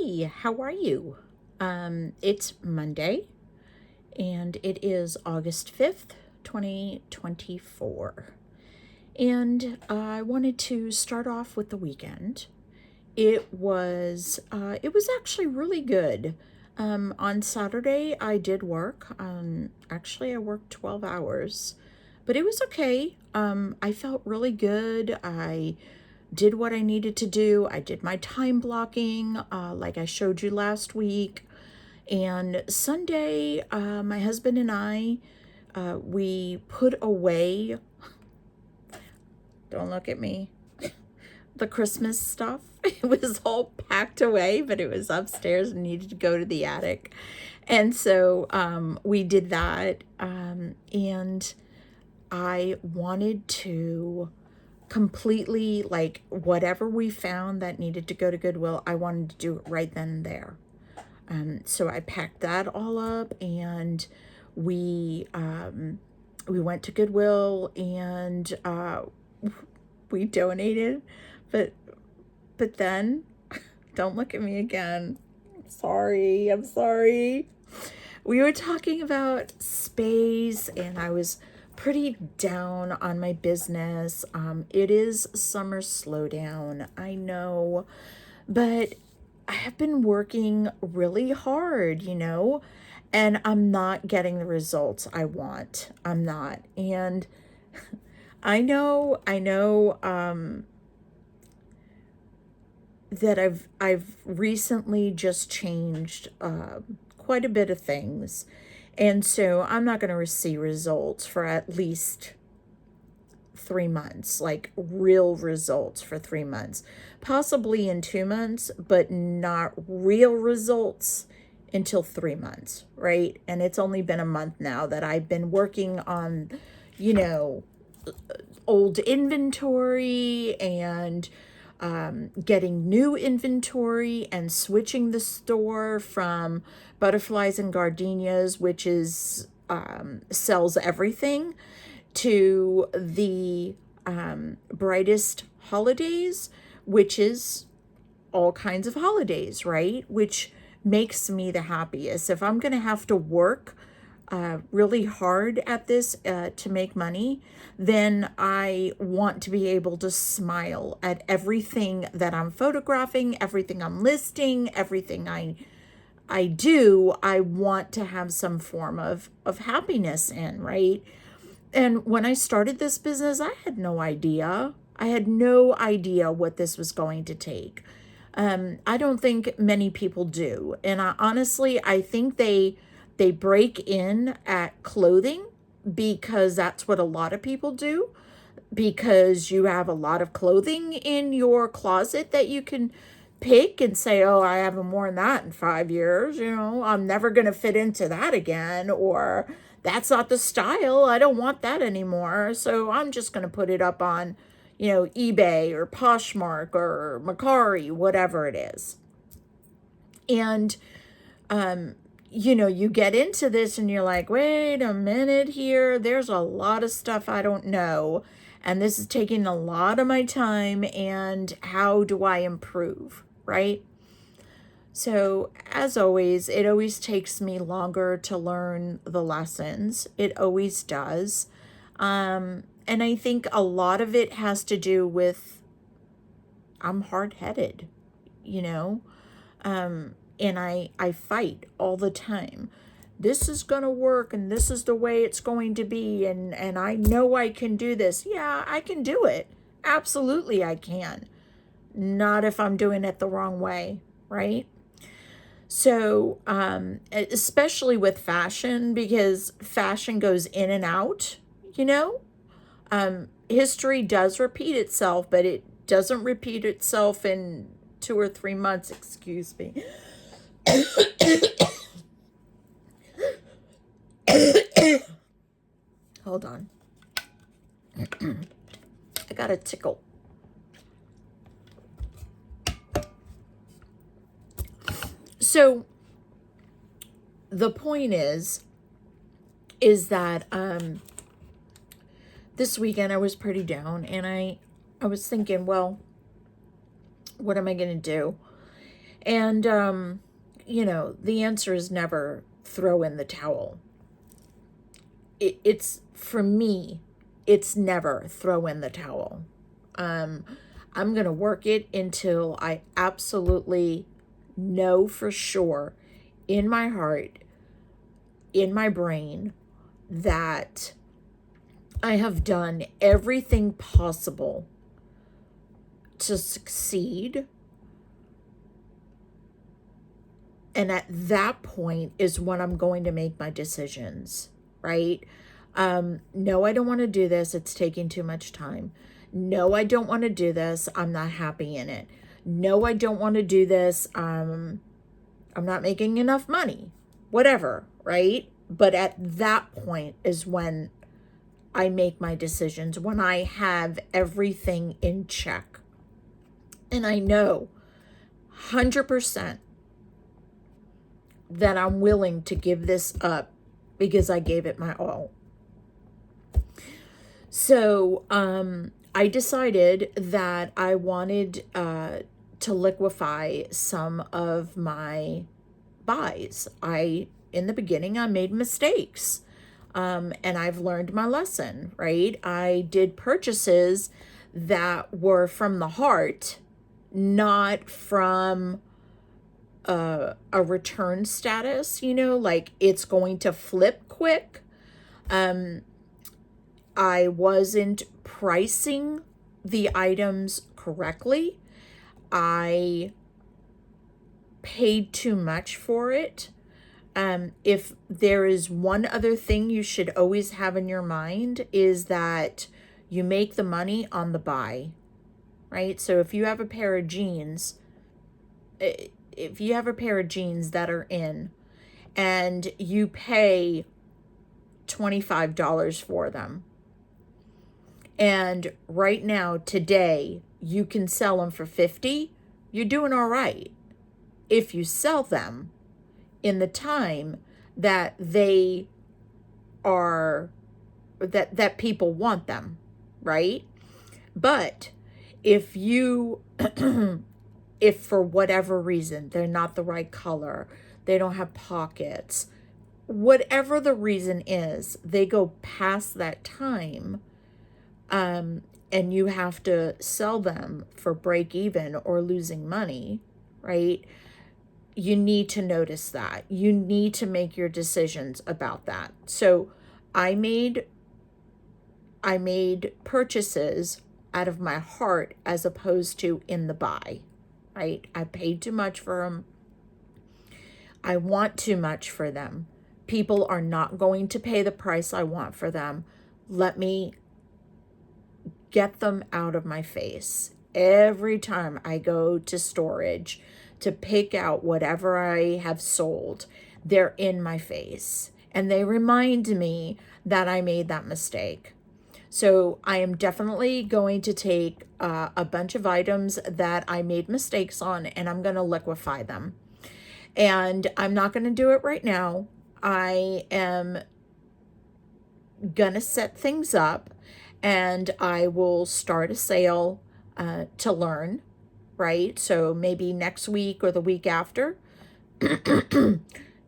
Hey, how are you? It's Monday and it is August 5th, 2024. And I wanted to start off with the weekend. It was actually really good. On Saturday I did work. Actually I worked 12 hours, but it was okay. I felt really good. I did what I needed to do. I did my time blocking, like I showed you last week. And Sunday, my husband and I, we put away, don't look at me, the Christmas stuff. It was all packed away, but it was upstairs and needed to go to the attic. And so we did that. And I wanted to completely, like, whatever we found that needed to go to Goodwill, I wanted to do it right then and there. So I packed that all up, and we went to Goodwill, and we donated, but then don't look at me again. I'm sorry. We were talking about space, and I was pretty down on my business. It is summer slowdown, I know, but I have been working really hard, and I'm not getting the results I want. I'm not. And I know, that I've recently just changed quite a bit of things. And so I'm not going to see results for at least 3 months, like real results for 3 months, possibly in 2 months, but not real results until 3 months, right? And it's only been a month now that I've been working on, old inventory and getting new inventory and switching the store from Butterflies and Gardenias, which is sells everything, to the Brightest Holidays, which is all kinds of holidays, right? Which makes me the happiest. If I'm going to have to work really hard at this to make money, then I want to be able to smile at everything that I'm photographing, everything I'm listing, everything I do. I want to have some form of happiness in, right? And when I started this business, I had no idea. I had no idea what this was going to take. I don't think many people do. And I think they break in at clothing because that's what a lot of people do, because you have a lot of clothing in your closet that you can pick and say, oh, I haven't worn that in 5 years. I'm never going to fit into that again, or that's not the style. I don't want that anymore. So I'm just going to put it up on, eBay or Poshmark or Mercari, whatever it is. And, you get into this and you're like, wait a minute here. There's a lot of stuff I don't know. And this is taking a lot of my time. And how do I improve, right? So, as always, it always takes me longer to learn the lessons. It always does. And I think a lot of it has to do with I'm hard-headed, and I fight all the time. This is going to work, and this is the way it's going to be, and I know I can do this. Yeah, I can do it. Absolutely, I can. Not if I'm doing it the wrong way, right? So, especially with fashion, because fashion goes in and out, history does repeat itself, but it doesn't repeat itself in 2 or 3 months, excuse me. Hold on. I got a tickle. So the point is that this weekend I was pretty down, and I was thinking, well, what am I going to do? And, the answer is never throw in the towel. For me, it's never throw in the towel. I'm going to work it until I absolutely know for sure in my heart, in my brain, that I have done everything possible to succeed. And at that point is when I'm going to make my decisions, right? No, I don't want to do this. It's taking too much time. No, I don't want to do this. I'm not happy in it. No, I don't want to do this. I'm not making enough money. Whatever, right? But at that point is when I make my decisions, when I have everything in check. And I know 100% that I'm willing to give this up because I gave it my all. So I decided that I wanted to liquefy some of my buys. In the beginning, I made mistakes, and I've learned my lesson, right? I did purchases that were from the heart, not from a return status, like it's going to flip quick. I wasn't pricing the items correctly. I paid too much for it. If there is one other thing you should always have in your mind is that you make the money on the buy, right? So if you have a pair of jeans, that are in and you pay $25 for them, and right now, today, you can sell them for $50, you're doing all right. If you sell them in the time that they are, that people want them, right? But if you, if for whatever reason, they're not the right color, they don't have pockets, whatever the reason is, they go past that time, and you have to sell them for break even or losing money, right? You need to notice that. You need to make your decisions about that. So I made purchases out of my heart as opposed to in the buy, right? I paid too much for them. I want too much for them. People are not going to pay the price I want for them. Let me get them out of my face. Every time I go to storage to pick out whatever I have sold, they're in my face. And they remind me that I made that mistake. So I am definitely going to take a bunch of items that I made mistakes on, and I'm going to liquefy them. And I'm not going to do it right now. I am going to set things up, and I will start a sale to learn, right? So maybe next week or the week after,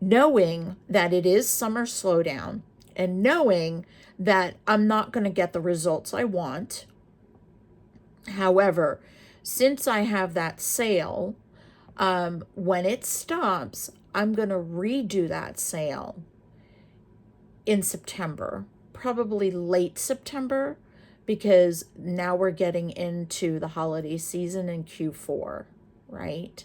knowing that it is summer slowdown and knowing that I'm not going to get the results I want. However, since I have that sale, when it stops, I'm going to redo that sale in September, probably late September, because now we're getting into the holiday season in Q4, right?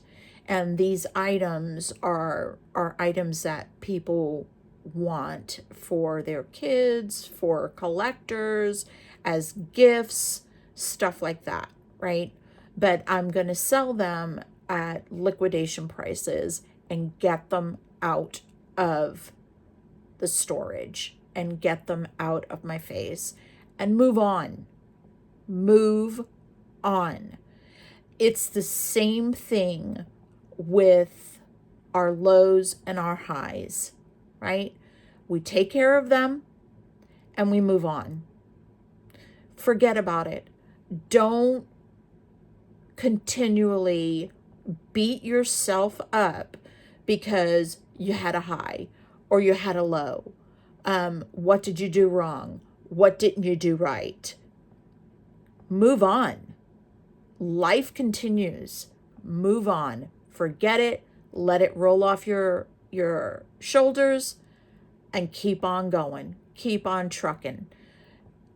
And these items are items that people want for their kids, for collectors, as gifts, stuff like that, right? But I'm going to sell them at liquidation prices and get them out of the storage and get them out of my face and move on. Move on. It's the same thing with our lows and our highs, right? We take care of them and we move on. Forget about it. Don't continually beat yourself up because you had a high or you had a low. What did you do wrong? What didn't you do right? Move on. Life continues. Move on. Forget it. Let it roll off your shoulders and keep on going. Keep on trucking.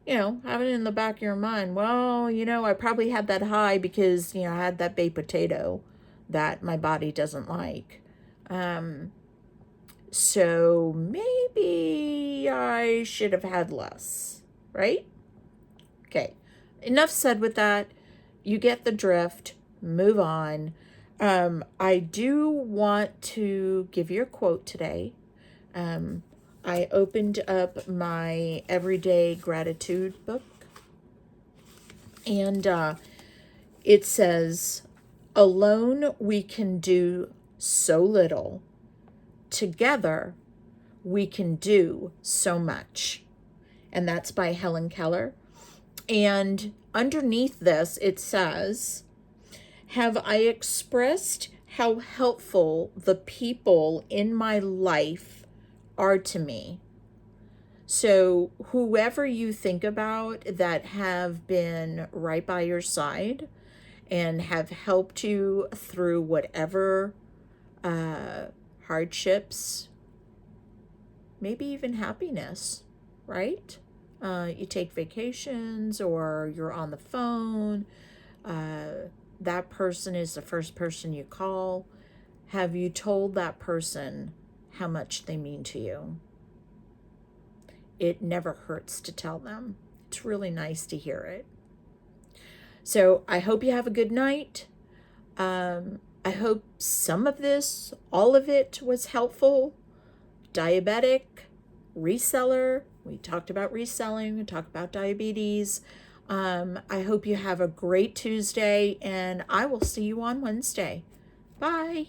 Have it in the back of your mind. Well, I probably had that high because, I had that baked potato that my body doesn't like. So maybe I should have had less, right? Okay, enough said with that. You get the drift. Move on. I do want to give you a quote today. I opened up my everyday gratitude book, and it says, "Alone we can do so little. Together we can do so much." And that's by Helen Keller. And underneath this, it says, "Have I expressed how helpful the people in my life are to me?" So whoever you think about that have been right by your side and have helped you through whatever hardships, maybe even happiness, right? You take vacations or you're on the phone. That person is the first person you call. Have you told that person how much they mean to you? It never hurts to tell them. It's really nice to hear it. So I hope you have a good night. I hope some of this, all of it, was helpful. Diabetic Reseller. We talked about reselling. We talked about diabetes. I hope you have a great Tuesday, and I will see you on Wednesday. Bye.